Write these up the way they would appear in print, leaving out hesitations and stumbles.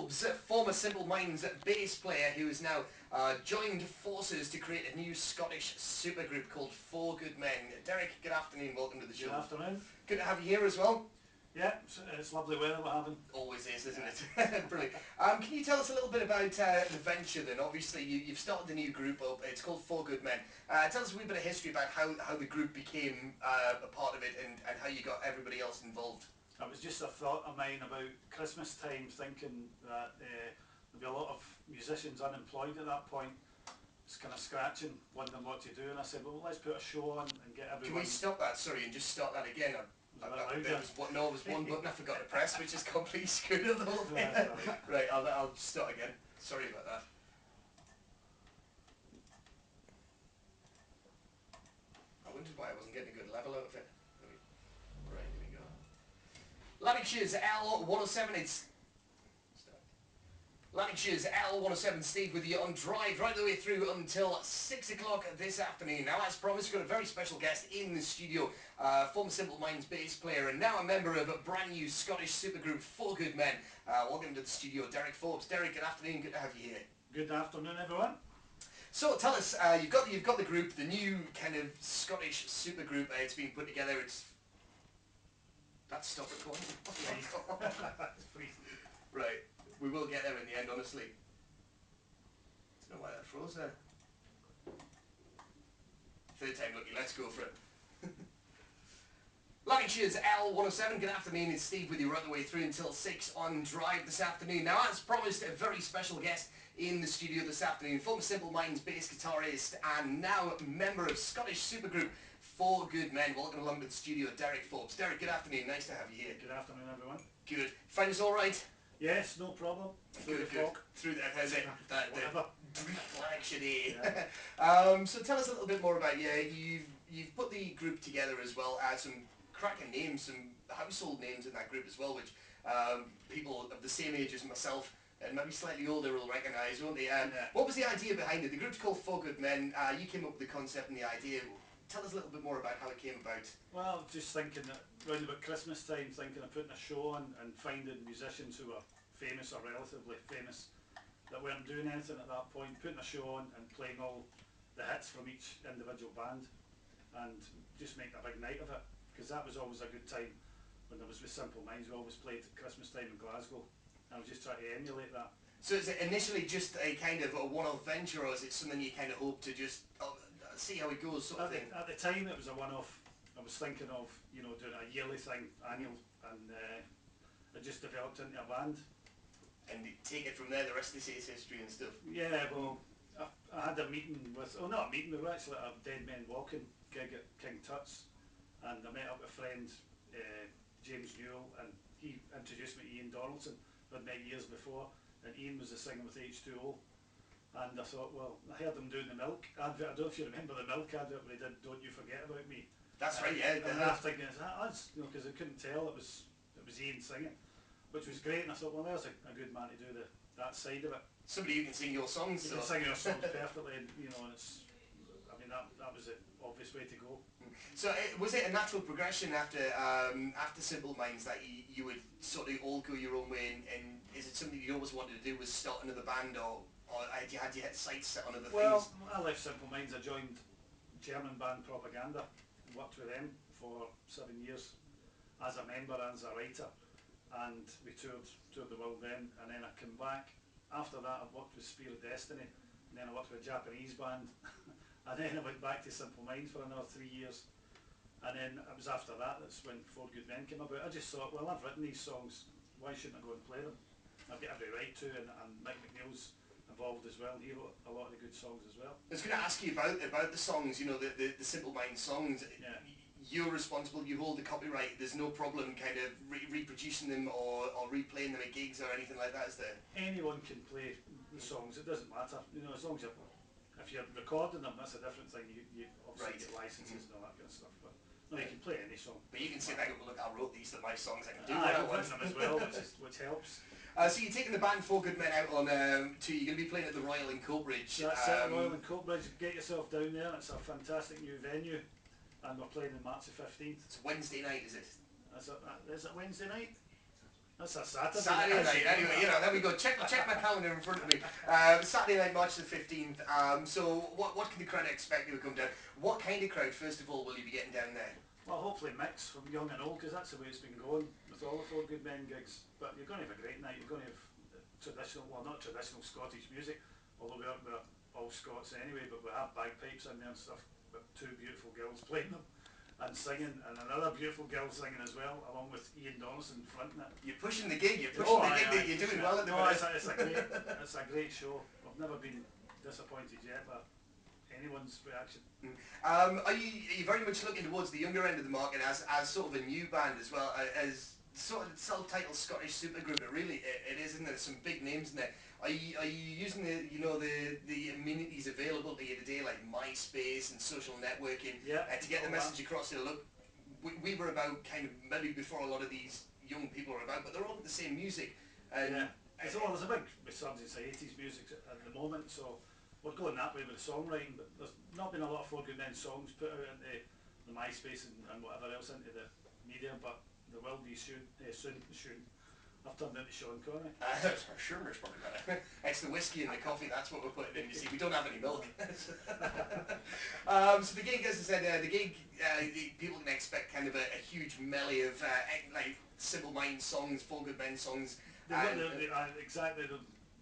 Forbes, former Simple Minds bass player who has now joined forces to create a new Scottish supergroup called FOURGOODMEN. Derek, good afternoon, welcome to the show. Good afternoon. Good to have you here as well. Yeah, it's lovely weather we're having. Always is, isn't it? Brilliant. Can you tell us a little bit about the venture then? Obviously you've started a new group up, it's called FOURGOODMEN. Tell us a wee bit of history about how the group became a part of it and how you got everybody else involved. It was just a thought of mine about Christmas time, thinking that there'd be a lot of musicians unemployed at that point, just kind of scratching, wondering what to do, and I said, well, let's put a show on and get everyone... Can we stop that, sorry, and just start that again? There was one button I forgot to press, which is completely screwed up the whole thing. Right, I'll start again. Sorry about that. I wondered why I wasn't getting a good level out of it. Right, here we go. Lanarkshire's L107, Lanarkshire's L107 Steve with you on Drive right the way through until 6 o'clock this afternoon. Now, as promised, we've got a very special guest in the studio, former Simple Minds bass player and now a member of a brand new Scottish supergroup, FOURGOODMEN. Welcome to the studio, Derek Forbes. Derek, good afternoon, good to have you here. Good afternoon, everyone. So tell us, you've got the group, the new kind of Scottish supergroup. It's been put together. That's stop recording. Right. We will get there in the end, honestly. I don't know why that froze there. Third time lucky, let's go for it. Lanarkshire's L107, good afternoon, it's Steve with you right the way through until 6 on Drive this afternoon. Now, as promised, a very special guest in the studio this afternoon, former Simple Minds bass guitarist and now member of Scottish supergroup FOURGOODMEN. Welcome along to the studio, Derek Forbes. Derek, good afternoon, nice to have you here. Good afternoon, everyone. Good. Find us all right? Yes, no problem. Through the fog. Through that, how's it? Lanarkshire. Yeah. So tell us a little bit more about you. You've put the group together as well as some cracking names, some household names in that group as well, which people of the same age as myself and maybe slightly older will recognise, won't they? Yeah. What was the idea behind it? The group's called FOURGOODMEN. You came up with the concept and the idea. Tell us a little bit more about how it came about. Well, just thinking that round about Christmas time, thinking of putting a show on and finding musicians who were famous or relatively famous that weren't doing anything at that point, putting a show on and playing all the hits from each individual band and just make a big night of it, because that was always a good time when I was with Simple Minds. We always played at Christmas time in Glasgow. I was just trying to emulate that. So is it initially just a kind of a one-off venture, or is it something you kind of hope to just see how it goes sort of thing? At the time it was a one-off. I was thinking of, you know, doing a yearly thing, annual, and it just developed into a band. And take it from there, the rest of this is history and stuff. Yeah, well, I had a meeting with, oh not a meeting, we were actually at a Dead Men Walking gig at King Tut's, and I met up with a friend, James Newell, and he introduced me to Ian Donaldson, who I'd met years before, and Ian was the singer with H2O. And I thought, well, I heard him doing the Milk advert. I don't know if you remember the Milk advert where he did Don't You Forget About Me. That's right, yeah. And I was thinking, is that us? You know, because I couldn't tell it was Ian singing, which was great. And I thought, well, there's a good man to do that side of it. Somebody who can sing your songs. You can sing your songs perfectly, and, you know, and it's, I mean, that was the obvious way to go. So was it a natural progression after Simple Minds that you would sort of all go your own way, and is it something you always wanted to do, was start another band, or had you had sights set on other things? Well, I left Simple Minds. I joined German band Propaganda and worked with them for 7 years as a member and as a writer, and we toured the world then, and then I came back. After that I worked with Spear of Destiny, and then I worked with a Japanese band and then I went back to Simple Minds for another 3 years, and then it was after that's when FOURGOODMEN came about. I just thought, well, I've written these songs, why shouldn't I go and play them? I've got every right to, and Mike McNeil's involved as well, and he wrote a lot of the good songs as well. I was going to ask you about the songs, you know, the Simple Minds songs. Yeah. You're responsible, you hold the copyright, there's no problem kind of reproducing them or replaying them at gigs or anything like that, is there? Anyone can play the songs, it doesn't matter, you know, as long as if you're recording them, that's a different thing. You obviously get licenses and all that kind of stuff, but no, you can play any song. But you can say back and look, I wrote these, they're my songs, I can do I've written them as well, which helps. So you're taking the band FOURGOODMEN out on to, you're going to be playing at the Royal in Coatbridge. That's it, Royal in Coatbridge. Get yourself down there, it's a fantastic new venue, and we're playing on March the 15th. It's Wednesday night, is it? Is it Wednesday night? That's a Saturday. Saturday night, anyway, you know, there we go. Check my calendar in front of me. Saturday night, March the 15th. So what can the crowd expect to come down? What kind of crowd, first of all, will you be getting down there? Well, hopefully mix from young and old, because that's the way it's been going with all the Four Good Men gigs. But you're going to have a great night. You're going to have traditional, well, not traditional Scottish music, although we're all Scots anyway, but we have bagpipes in there and stuff, with two beautiful girls playing them and singing, and another beautiful girl singing as well, along with Ian Donaldson fronting it. You're pushing the gig, you're doing well at the minute. It's a great show. I've never been disappointed yet by anyone's reaction. Are you very much looking towards the younger end of the market as sort of a new band as well, as sort of self-titled Scottish supergroup? It is, isn't there? There's some big names in there. Are you using the amenities available to you today, like MySpace and social networking, to get the message across? Look, we were about kind of maybe before a lot of these young people are about, but they're all the same music. And there's a big resurgence of 80s music at the moment, so we're going that way with the songwriting, but there's not been a lot of Four Good Men songs put out into the MySpace and whatever else into the media, but there will be soon. I've turned into Sean Connery. Sure, it's probably better. It's the whiskey and the coffee, that's what we're putting in. You see, we don't have any milk. So the gig, as I said, people can expect kind of a huge melee of like Simple Minds songs, Four Good Men songs. Exactly.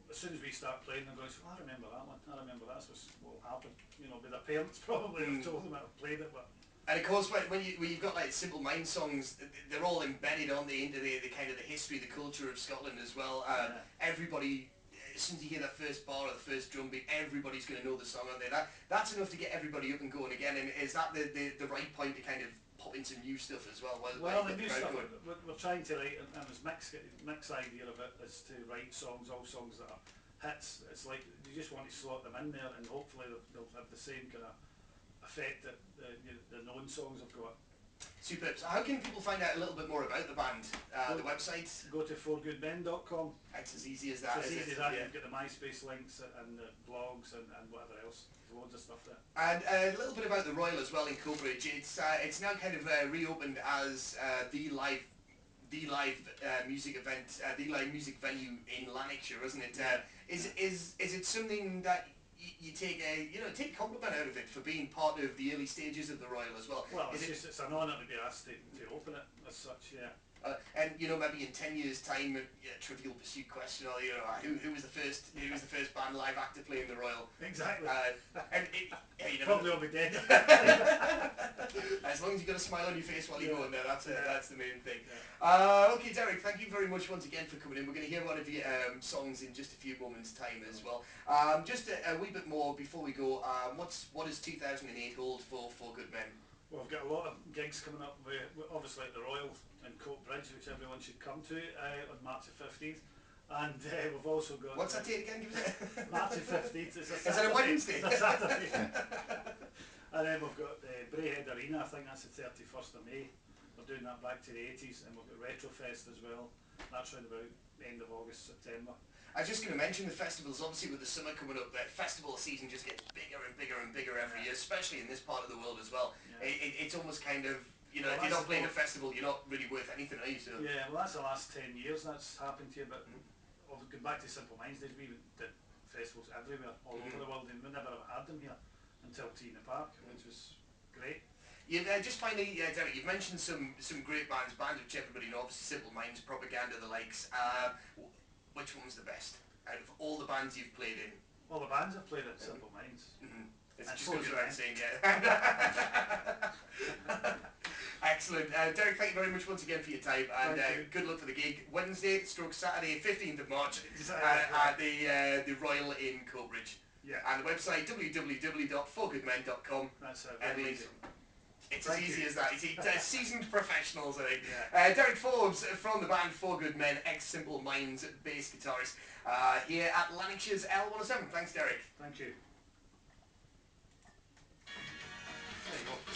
As soon as we start playing, they're going, oh, I remember that one. I remember that's what will happen. You know, with their parents probably have told them I've played it, but. And of course, when you've got like Simple Minds songs, they're all embedded into the kind of the history, the culture of Scotland as well. Everybody, as soon as you hear that first bar or the first drum beat, everybody's going to know the song, aren't they? That's enough to get everybody up and going again. And is that the right point to kind of pop into new stuff as well? Well, the new stuff we're trying to write, and this mix idea of it is to write songs, all songs that are hits. It's like you just want to slot them in there, and hopefully they'll have the same kind of effect that the known songs have got. Superb. So how can people find out a little bit more about the band? The website? Go to FOURGOODMEN.com. It's as easy as that, it's as easy as that. Yeah. You've got the MySpace links and the blogs and whatever else. There's loads of stuff there. And a little bit about the Royal as well in Coatbridge. It's now kind of reopened as the live music event, the live music venue in Lanarkshire, isn't it? Is it something that you take take compliment out of it for being part of the early stages of the Royal as well? Well, it's an honour to be asked to open it as such, yeah. And maybe in 10 years' time, Trivial Pursuit question, or who was the first band live act to play in the Royal? Exactly. Probably will be dead. As long as you've got a smile on your face while you're going there, that's the main thing. Yeah. Okay, Derek, thank you very much once again for coming in. We're going to hear one of your songs in just a few moments' time as well. Just a wee bit more before we go. What does 2008 hold for Good Men? Well, we've got a lot of gigs coming up. Obviously at the Royal in Coatbridge, which everyone should come to on March the 15th. And we've also got... What's that date again? Give us it. March the 15th. It's a Saturday. Is it a Wednesday? It's a Saturday. And then we've got Braehead Arena, I think that's the 31st of May. We're doing that back to the 80s. And we've got Retrofest as well. That's around about end of August, September. I was just going to mention the festivals. Obviously with the summer coming up, the festival season just gets bigger and bigger and bigger every year, especially in this part of the world as well. Yeah. It's almost kind of, if you're not playing a festival, you're not really worth anything, are you? So. Yeah, well that's the last 10 years that's happened here, but going back to Simple Minds days, we did festivals everywhere, all over the world, and we never ever had them here until Tina Park, which was great. Just finally, Derek, you've mentioned some great bands which everybody knows, obviously Simple Minds, Propaganda, the likes. Which one's the best out of all the bands you've played in? All the bands I've played in, Simple Minds. It's just goes without saying, yeah. Excellent. Derek, thank you very much once again for your time, and good luck for the gig Wednesday, Saturday, 15th of March at the Royal in Coatbridge. Yeah. And the website www.FOURGOODMEN.com. That's very easy. It's as easy as that. It's seasoned professionals, I think. Yeah. Derek Forbes from the band Four Good Men, ex-Simple Minds bass guitarist, here at Lanarkshire's L107. Thanks, Derek. Thank you.